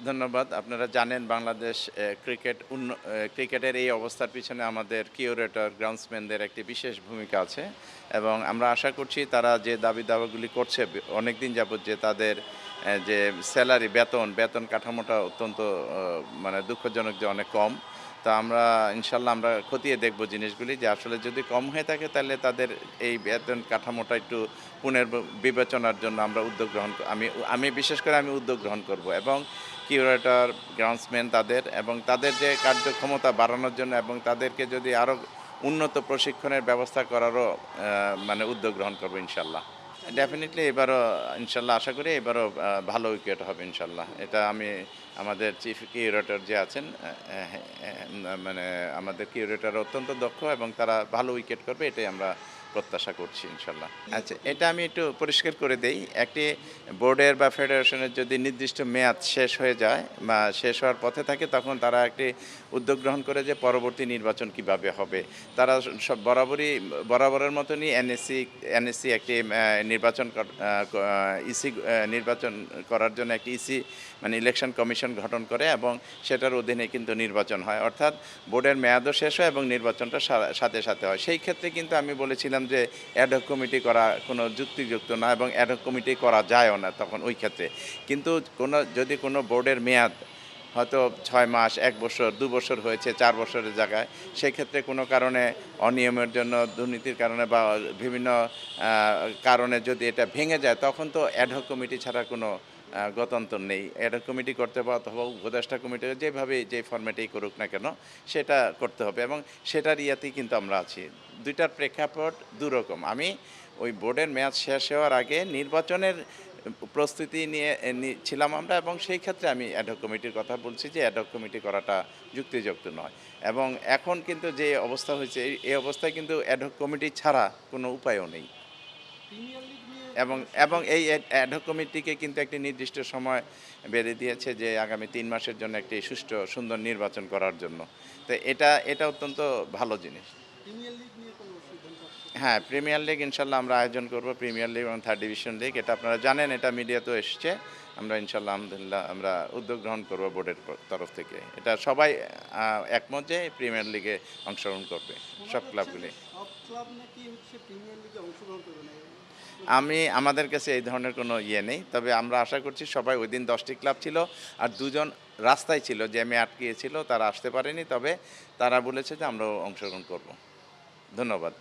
ধন্যবাদ। আপনারা জানেন বাংলাদেশ ক্রিকেটের এই অবস্থার পিছনে আমাদের কিউরেটর, গ্রাউন্ডসম্যানদের একটি বিশেষ ভূমিকা আছে এবং আমরা আশা করছি তারা যে দাবি-দাওয়াগুলি করছে অনেকদিন যাবৎ যে তাদের যে স্যালারি, বেতন কাঠামোটা অত্যন্ত মানে দুঃখজনক যে অনেক কম। তো আমরা ইনশাআল্লাহ আমরা খতিয়ে দেখব জিনিসগুলি যে আসলে যদি কম হয়ে থাকে তাহলে তাদের এই বেতন কাঠামোটা একটু বিবেচনার জন্য আমরা উদ্যোগ গ্রহণ আমি বিশেষ করে আমি উদ্যোগ গ্রহণ করব এবং কিউরেটর, গ্রাউন্ডসম্যান তাদের যে কার্যক্ষমতা বাড়ানোর জন্য এবং তাদেরকে যদি আরও উন্নত প্রশিক্ষণের ব্যবস্থা করারও মানে উদ্যোগ গ্রহণ করব ইনশাআল্লাহ। ডেফিনিটলি এবারও ইনশাল্লাহ আশা করি এবারও ভালো উইকেট হবে ইনশাল্লাহ। এটা আমি আমাদের চিফ কিউরেটর যে আছেন মানে আমাদের কিউরেটর অত্যন্ত দক্ষ এবং তারা ভালো উইকেট করবে এটাই আমরা প্রত্যাশা করছি ইনশাল্লাহ। আচ্ছা, এটা আমি একটু পরিষ্কার করে দেই। একটি বোর্ডের বা ফেডারেশনের যদি নির্দিষ্ট মেয়াদ শেষ হয়ে যায় বা শেষ হওয়ার পথে থাকে তখন তারা একটি উদ্যোগ গ্রহণ করে যে পরবর্তী নির্বাচন কিভাবে হবে। তারা সব বরাবরের মতনই এনএসসি একটি ইসি নির্বাচন করার জন্য একটি ইসি মানে ইলেকশন কমিশন গঠন করে এবং সেটার অধীনে কিন্তু নির্বাচন হয়, অর্থাৎ বোর্ডের মেয়াদও শেষ হয় এবং নির্বাচনটা সাথে সাথে হয়। সেই ক্ষেত্রে কিন্তু আমি বলেছিলাম যে অ্যাডহক কমিটি করা কোনো যুক্তিযুক্ত না এবং অ্যাডহক কমিটি করা যায়ও না তখন ওই ক্ষেত্রে। কিন্তু যদি কোনো বোর্ডের মেয়াদ হয়তো ৬ মাস, ১ বছর, ২ বছর হয়েছে ৪ বছরের জায়গায়, সেক্ষেত্রে কোনো কারণে অনিয়মের জন্য, দুর্নীতির কারণে বা বিভিন্ন কারণে যদি এটা ভেঙে যায় তখন তো অ্যাডহক কমিটি ছাড়া কোনো গত্যন্তর নেই। অ্যাডহক কমিটি করতে হবে অথবা উপদেষ্টা কমিটি যে ফরম্যাটেই করুক না কেন সেটা করতে হবে এবং সেটার ইয়েতেই কিন্তু আমরা আছি। ২টার প্রেক্ষাপট দুরকম। আমি ওই বোর্ডের মেয়াদ শেষ হওয়ার আগে নির্বাচনের প্রস্তুতি নিয়ে ছিলাম আমরা এবং সেই ক্ষেত্রে আমি অ্যাডহক কমিটির কথা বলছি যে অ্যাডহক কমিটি করাটা যুক্তিযুক্ত নয় এবং এখন কিন্তু যে অবস্থা হয়েছে এই অবস্থায় কিন্তু অ্যাডহক কমিটি ছাড়া কোনো উপায়ও নেই এবং এবং এই অ্যাডহক কমিটিকে কিন্তু একটি নির্দিষ্ট সময় বেঁধে দিয়েছে যে আগামী ৩ মাসের জন্য একটি সুষ্ঠু সুন্দর নির্বাচন করার জন্য। তো এটা অত্যন্ত ভালো জিনিস। হ্যাঁ, প্রিমিয়ার লিগ ইনশাল্লাহ আমরা আয়োজন করব। প্রিমিয়ার লিগ এবং থার্ড ডিভিশন লিগ এটা আপনারা জানেন, এটা মিডিয়াতেও এসছে। আমরা ইনশাল্লাহ আলহামদুলিল্লাহ আমরা উদ্যোগ গ্রহণ করব বোর্ডের তরফ থেকে। এটা সবাই একমত যে প্রিমিয়ার লিগে অংশগ্রহণ করবে সব ক্লাবগুলি। আমাদের কাছে এই ধরনের কোনো ইয়ে নেই, তবে আমরা আশা করছি সবাই ওই দিন 10টি ক্লাব ছিল আর 2জন রাস্তায় ছিল, জ্যামে আটকিয়েছিল, তারা আসতে পারেনি, তবে তারা বলেছে যে আমরাও অংশগ্রহণ করব। ধন্যবাদ।